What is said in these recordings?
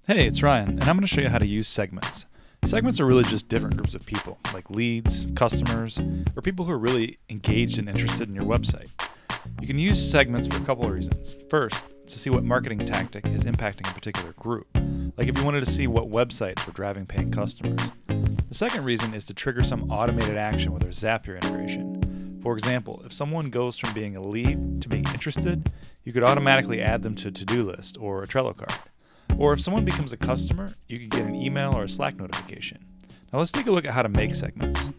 Hey, it's Ryan, and I'm going to show you how to use segments. Segments are really just different groups of people, like leads, customers, or people who are really engaged and interested in your website. You can use segments for a couple of reasons. First, to see what marketing tactic is impacting a particular group, like if you wanted to see what websites were driving paying customers. The second reason is to trigger some automated action with our Zapier integration. For example, if someone goes from being a lead to being interested, you could automatically add them to a to-do list or a Trello card. Or if someone becomes a customer, you could get an email or a Slack notification. Now let's take a look at how to make segments.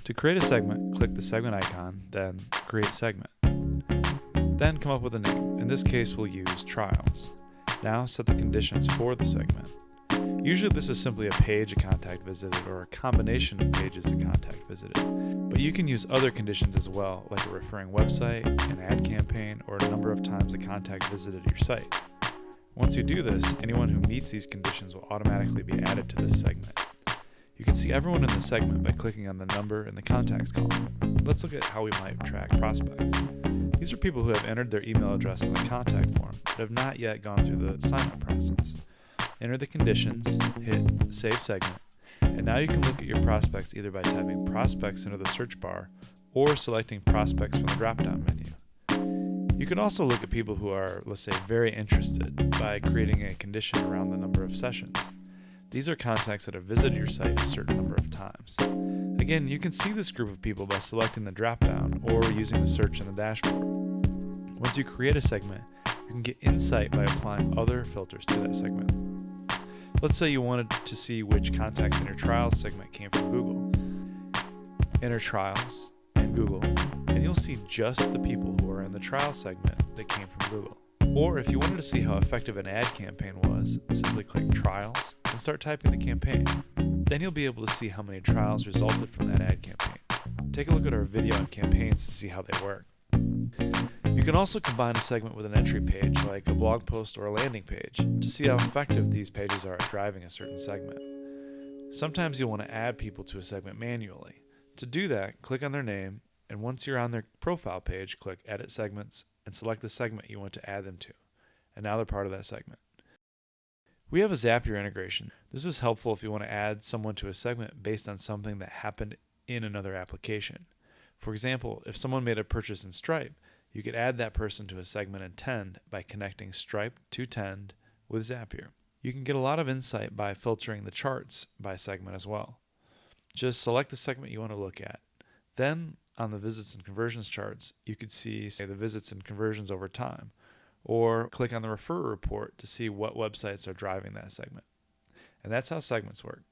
To create a segment, click the segment icon, then create segment. Then come up with a name. In this case, we'll use trials. Now set the conditions for the segment. Usually this is simply a page a contact visited or a combination of pages a contact visited. But you can use other conditions as well, like a referring website, an ad campaign, or a number of times a contact visited your site. Once you do this, anyone who meets these conditions will automatically be added to this segment. You can see everyone in the segment by clicking on the number in the contacts column. Let's look at how we might track prospects. These are people who have entered their email address in the contact form but have not yet gone through the sign-up process. Enter the conditions, hit Save Segment, and now you can look at your prospects either by typing prospects into the search bar or selecting prospects from the drop-down menu. You can also look at people who are, let's say, very interested by creating a condition around the number of sessions. These are contacts that have visited your site a certain number of times. Again, you can see this group of people by selecting the drop-down or using the search in the dashboard. Once you create a segment, you can get insight by applying other filters to that segment. Let's say you wanted to see which contacts in your trials segment came from Google. Enter trials and Google, and you'll see just the people who are in the trial segment that came from Google. Or if you wanted to see how effective an ad campaign was, simply click Trials and start typing the campaign. Then you'll be able to see how many trials resulted from that ad campaign. Take a look at our video on campaigns to see how they work. You can also combine a segment with an entry page like a blog post or a landing page to see how effective these pages are at driving a certain segment. Sometimes you'll want to add people to a segment manually. To do that, click on their name, and once you're on their profile page, click Edit Segments and select the segment you want to add them to. And now they're part of that segment. We have a Zapier integration. This is helpful if you want to add someone to a segment based on something that happened in another application. For example, if someone made a purchase in Stripe, you could add that person to a segment in Tend by connecting Stripe to Tend with Zapier. You can get a lot of insight by filtering the charts by segment as well. Just select the segment you want to look at. Then, on the visits and conversions charts, you could see, say, the visits and conversions over time, or click on the referrer report to see what websites are driving that segment. And that's how segments work.